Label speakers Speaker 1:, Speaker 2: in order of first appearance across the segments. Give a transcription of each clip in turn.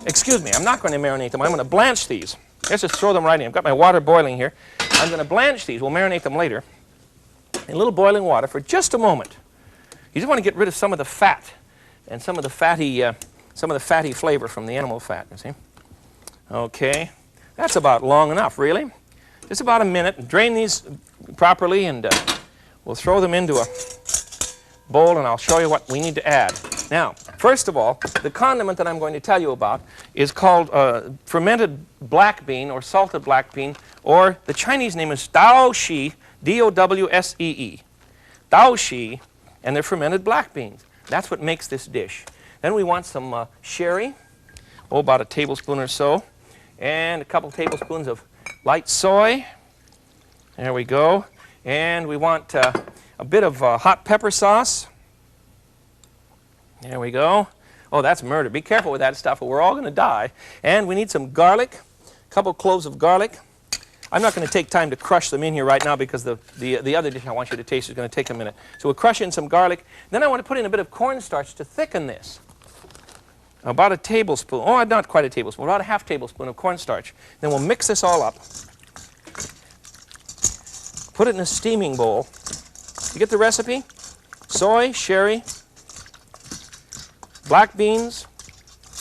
Speaker 1: excuse me, I'm not going to marinate them. I'm going to blanch these. Let's just throw them right in. I've got my water boiling here. I'm going to blanch these. We'll marinate them later in a little boiling water for just a moment. You just want to get rid of some of the fat and some of the fatty flavor from the animal fat, you see. Okay, that's about long enough, really. Just about a minute. Drain these properly, and we'll throw them into a bowl, and I'll show you what we need to add. Now, first of all, the condiment that I'm going to tell you about is called fermented black bean or salted black bean, or the Chinese name is Daoshi, D-O-W-S-E-E. Daoshi, and they're fermented black beans. That's what makes this dish. Then we want some sherry, about a tablespoon or so, and a couple tablespoons of light soy. There we go. And we want a bit of hot pepper sauce. There we go. Oh, that's murder. Be careful with that stuff or we're all going to die. And we need some garlic, a couple cloves of garlic. I'm not going to take time to crush them in here right now because the other dish I want you to taste is going to take a minute. So we'll crush in some garlic. Then I want to put in a bit of cornstarch to thicken this. About a tablespoon. Oh, not quite a tablespoon. About a half tablespoon of cornstarch. Then we'll mix this all up. Put it in a steaming bowl. You get the recipe? Soy, sherry, black beans,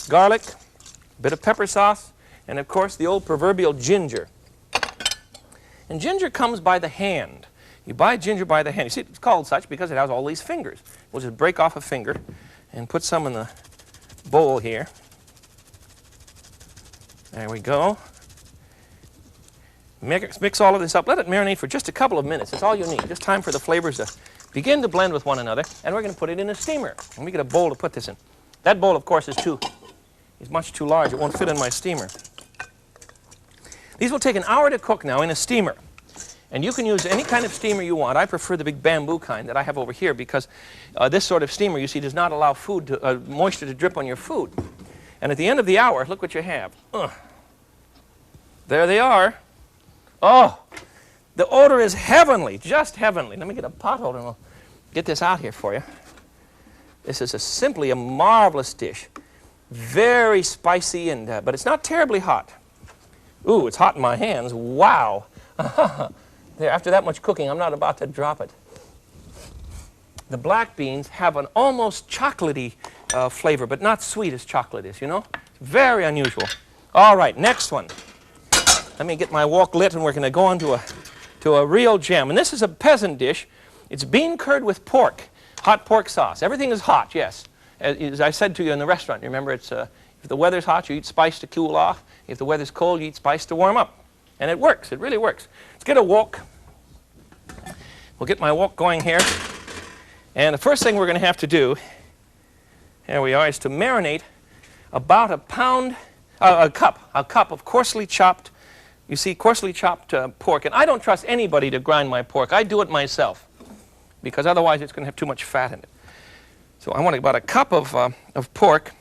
Speaker 1: garlic, a bit of pepper sauce, and of course the old proverbial ginger. And ginger comes by the hand. You buy ginger by the hand. You see, it's called such because it has all these fingers. We'll just break off a finger and put some in the bowl here. There we go. Mix all of this up. Let it marinate for just a couple of minutes. That's all you need. Just time for the flavors to begin to blend with one another. And we're going to put it in a steamer. And we get a bowl to put this in. That bowl, of course, is much too large. It won't fit in my steamer. These will take an hour to cook now in a steamer. And you can use any kind of steamer you want. I prefer the big bamboo kind that I have over here because this sort of steamer, you see, does not allow moisture to drip on your food. And at the end of the hour, look what you have. There they are. Oh, the odor is heavenly, just heavenly. Let me get a pot holder and we'll get this out here for you. This is simply a marvelous dish. Very spicy, but it's not terribly hot. Ooh, it's hot in my hands. Wow. There, after that much cooking, I'm not about to drop it. The black beans have an almost chocolatey flavor, but not sweet as chocolate is, you know? Very unusual. All right, next one. Let me get my wok lit, and we're going to go on to a real gem. And this is a peasant dish. It's bean curd with pork, hot pork sauce. Everything is hot, yes. As I said to you in the restaurant, remember, it's if the weather's hot, you eat spice to cool off. If the weather's cold, you eat spice to warm up. And it works. It really works. Let's get a wok. We'll get my wok going here. And the first thing we're going to have to do, here we are, is to marinate about a cup of coarsely chopped, you see, coarsely chopped pork. And I don't trust anybody to grind my pork. I do it myself because otherwise it's going to have too much fat in it. So I want about a cup of pork.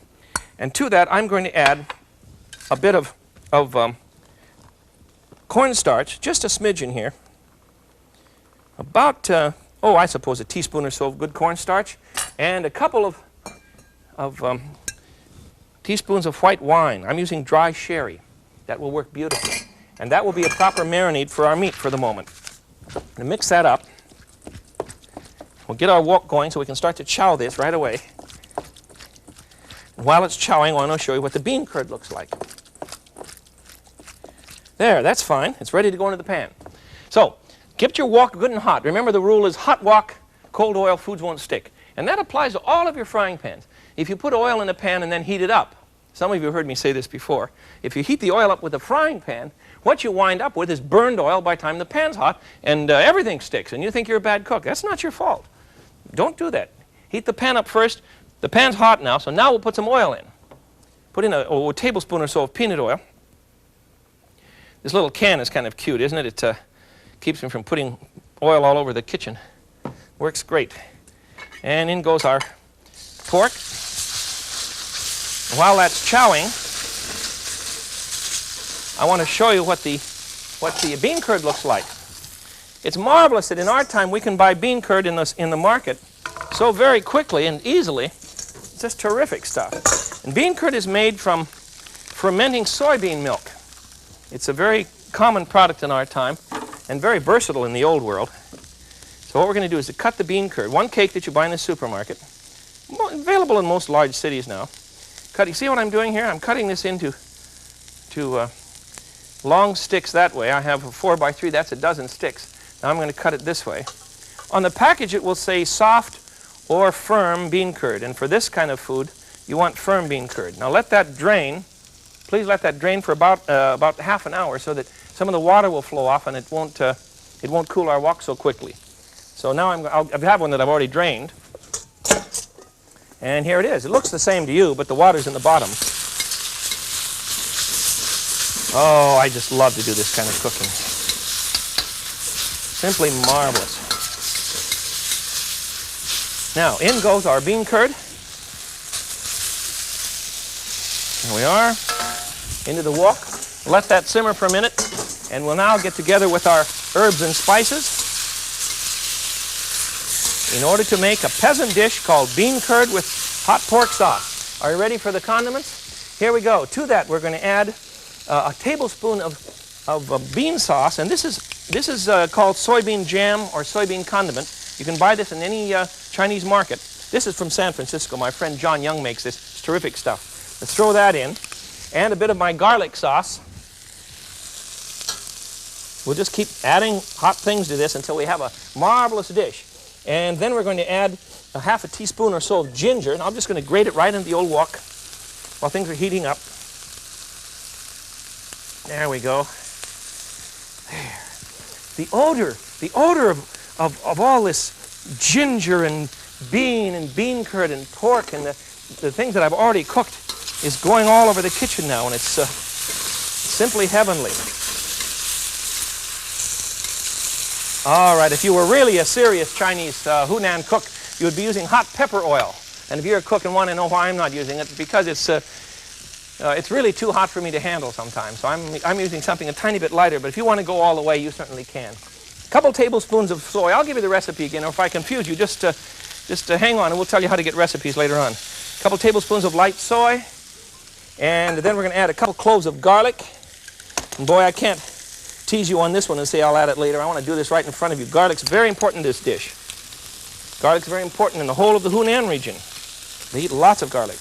Speaker 1: And to that, I'm going to add a bit of cornstarch, just a smidgen here. About, I suppose a teaspoon or so of good cornstarch. And a couple of teaspoons of white wine. I'm using dry sherry. That will work beautifully. And that will be a proper marinade for our meat for the moment. And mix that up. We'll get our wok going so we can start to chow this right away. And while it's chowing, I want to show you what the bean curd looks like. There, that's fine. It's ready to go into the pan. So, keep your wok good and hot. Remember, the rule is hot wok, cold oil, foods won't stick. And that applies to all of your frying pans. If you put oil in the pan and then heat it up, some of you have heard me say this before, if you heat the oil up with a frying pan, what you wind up with is burned oil by the time the pan's hot, and everything sticks, and you think you're a bad cook. That's not your fault. Don't do that. Heat the pan up first. The pan's hot now, so now we'll put some oil in. Put in a tablespoon or so of peanut oil. This little can is kind of cute, isn't it? It keeps me from putting oil all over the kitchen. Works great. And in goes our pork. And while that's chowing, I want to show you what the bean curd looks like. It's marvelous that in our time we can buy bean curd in the market so very quickly and easily. It's just terrific stuff. And bean curd is made from fermenting soybean milk. It's a very common product in our time and very versatile in the old world. So what we're going to do is to cut the bean curd. One cake that you buy in the supermarket, available in most large cities now. You see what I'm doing here? I'm cutting this into long sticks that way. I have a 4x3, that's a dozen sticks. Now I'm going to cut it this way. On the package it will say soft or firm bean curd, and for this kind of food you want firm bean curd. Now let that drain. Please let that drain for about half an hour so that some of the water will flow off and it won't cool our wok so quickly. So now I have one that I've already drained, and here it is. It looks the same to you, but the water's in the bottom. Oh, I just love to do this kind of cooking. Simply marvelous. Now, in goes our bean curd. There we are. Into the wok. Let that simmer for a minute, and we'll now get together with our herbs and spices in order to make a peasant dish called bean curd with hot pork sauce. Are you ready for the condiments? Here we go. To that, we're going to add a tablespoon of bean sauce, and this is called soybean jam or soybean condiment. You can buy this in any Chinese market. This is from San Francisco. My friend John Young makes this. It's terrific stuff. Let's throw that in, and a bit of my garlic sauce. We'll just keep adding hot things to this until we have a marvelous dish. And then we're going to add a half a teaspoon or so of ginger, and I'm just going to grate it right into the old wok while things are heating up. There we go. There. The odor of all this ginger and bean curd and pork and the things that I've already cooked is going all over the kitchen now, and it's simply heavenly. All right, if you were really a serious Chinese Hunan cook, you would be using hot pepper oil. And if you're a cook and want to know why I'm not using it, because it's really too hot for me to handle sometimes. So I'm using something a tiny bit lighter, but if you want to go all the way, you certainly can. A couple tablespoons of soy. I'll give you the recipe again, or if I confuse you, just hang on and we'll tell you how to get recipes later on. A couple tablespoons of light soy, and then we're going to add a couple cloves of garlic. And boy, I can't tease you on this one and say I'll add it later. I want to do this right in front of you. Garlic's very important in this dish. Garlic's very important in the whole of the Hunan region. They eat lots of garlic.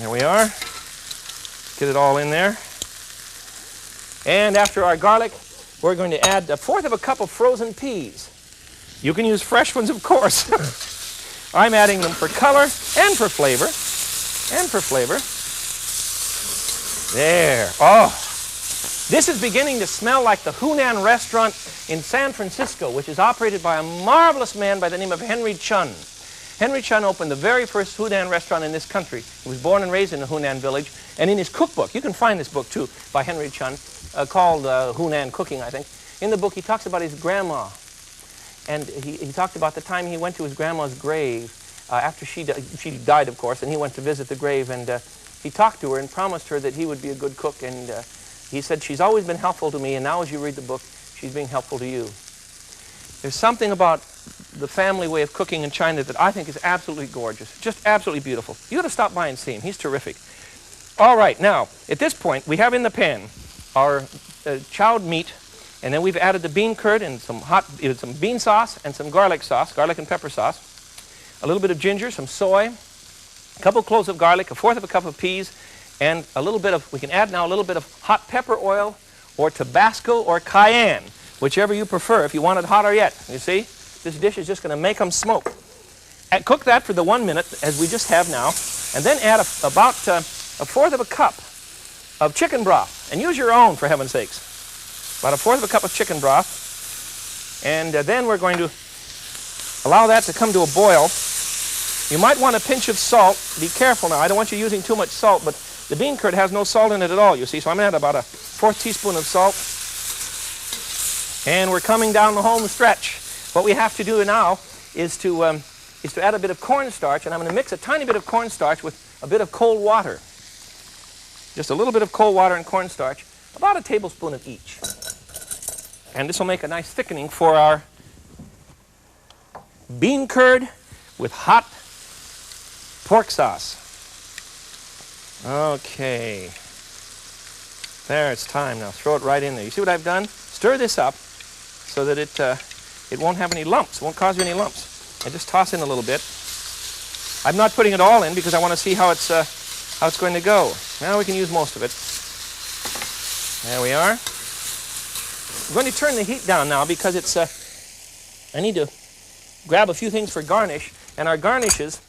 Speaker 1: There we are. Get it all in there. And after our garlic, we're going to add 1/4 cup of frozen peas. You can use fresh ones, of course. I'm adding them for color and for flavor. There. Oh. This is beginning to smell like the Hunan restaurant in San Francisco, which is operated by a marvelous man by the name of Henry Chun. Henry Chun opened the very first Hunan restaurant in this country. He was born and raised in a Hunan village, and in his cookbook, you can find this book too, by Henry Chun, called Hunan Cooking, I think. In the book, he talks about his grandma, and he talked about the time he went to his grandma's grave after she died, of course, and he went to visit the grave, and he talked to her and promised her that he would be a good cook, and he said, she's always been helpful to me, and now as you read the book, she's being helpful to you. There's something about the family way of cooking in China that I think is absolutely gorgeous, just absolutely beautiful. You ought to stop by and see him. He's terrific. All right, now, at this point, we have in the pan our chowed meat, and then we've added the bean curd and some bean sauce and some garlic sauce, garlic and pepper sauce, a little bit of ginger, some soy, a couple cloves of garlic, 1/4 cup of peas, and we can add now a little bit of hot pepper oil or Tabasco or cayenne, whichever you prefer, if you want it hotter yet. You see, this dish is just going to make them smoke. And cook that for the 1 minute, as we just have now, and then add about 1/4 cup of chicken broth. And use your own, for heaven's sakes. About 1/4 cup of chicken broth. And then we're going to allow that to come to a boil. You might want a pinch of salt. Be careful now. I don't want you using too much salt, but the bean curd has no salt in it at all, you see. So I'm going to add about a 1/4 teaspoon of salt. And we're coming down the home stretch. What we have to do now is to add a bit of cornstarch, and I'm going to mix a tiny bit of cornstarch with a bit of cold water. Just a little bit of cold water and cornstarch, about a tablespoon of each. And this will make a nice thickening for our bean curd with hot pork sauce. Okay. There, it's time now. Throw it right in there. You see what I've done? Stir this up so that it won't have any lumps. It won't cause you any lumps. And just toss in a little bit. I'm not putting it all in because I want to see how it's going to go. Now we can use most of it. There we are. I'm going to turn the heat down now because it's, I need to grab a few things for garnish. And our garnishes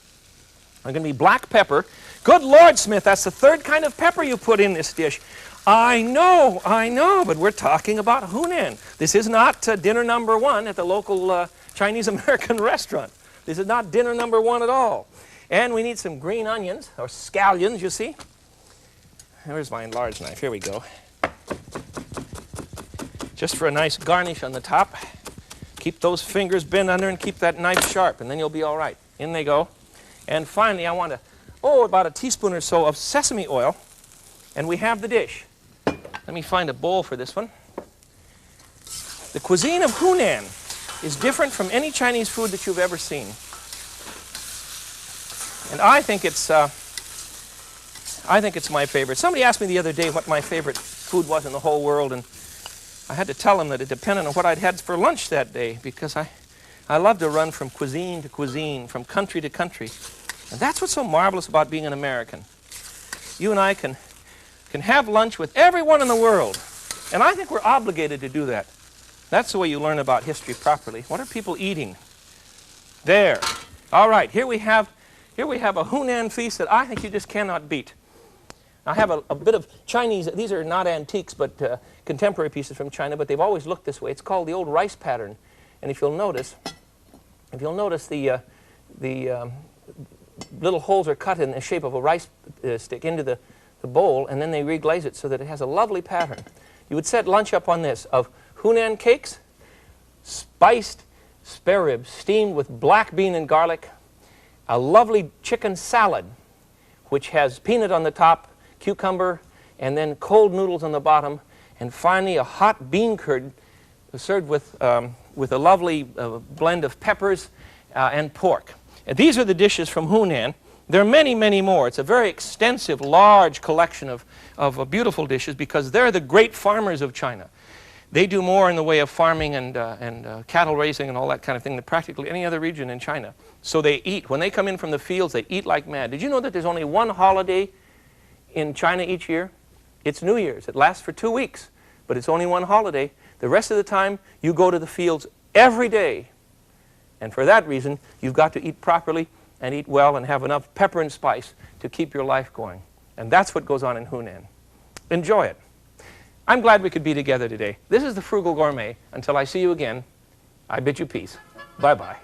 Speaker 1: are going to be black pepper. Good Lord, Smith, that's the third kind of pepper you put in this dish. I know, but we're talking about Hunan. This is not dinner number one at the local Chinese-American restaurant. This is not dinner number one at all. And we need some green onions, or scallions, you see. Where's my large knife? Here we go. Just for a nice garnish on the top. Keep those fingers bent under and keep that knife sharp, and then you'll be all right. In they go. And finally, I want about a teaspoon or so of sesame oil, and we have the dish. Let me find a bowl for this one. The cuisine of Hunan is different from any Chinese food that you've ever seen. And I think it's my favorite. Somebody asked me the other day what my favorite food was in the whole world, and I had to tell them that it depended on what I'd had for lunch that day, because I love to run from cuisine to cuisine, from country to country. And that's what's so marvelous about being an American. You and I can have lunch with everyone in the world, and I think we're obligated to do that. That's the way you learn about history properly. What are people eating? There. All right, here we have a Hunan feast that I think you just cannot beat. I have a bit of Chinese. These are not antiques, but contemporary pieces from China, but they've always looked this way. It's called the old rice pattern. And if you'll notice the little holes are cut in the shape of a rice stick into the bowl, and then they reglaze it so that it has a lovely pattern. You would set lunch up on this of Hunan cakes, spiced spare ribs, steamed with black bean and garlic, a lovely chicken salad, which has peanut on the top, cucumber, and then cold noodles on the bottom, and finally a hot bean curd served with a lovely blend of peppers and pork. And these are the dishes from Hunan. There are many, many more. It's a very extensive, large collection of beautiful dishes because they're the great farmers of China. They do more in the way of farming and cattle raising and all that kind of thing than practically any other region in China. So they eat. When they come in from the fields, they eat like mad. Did you know that there's only one holiday in China each year? It's New Year's. It lasts for 2 weeks, but it's only one holiday. The rest of the time, you go to the fields every day. And for that reason, you've got to eat properly and eat well and have enough pepper and spice to keep your life going. And that's what goes on in Hunan. Enjoy it. I'm glad we could be together today. This is the Frugal Gourmet. Until I see you again, I bid you peace. Bye-bye.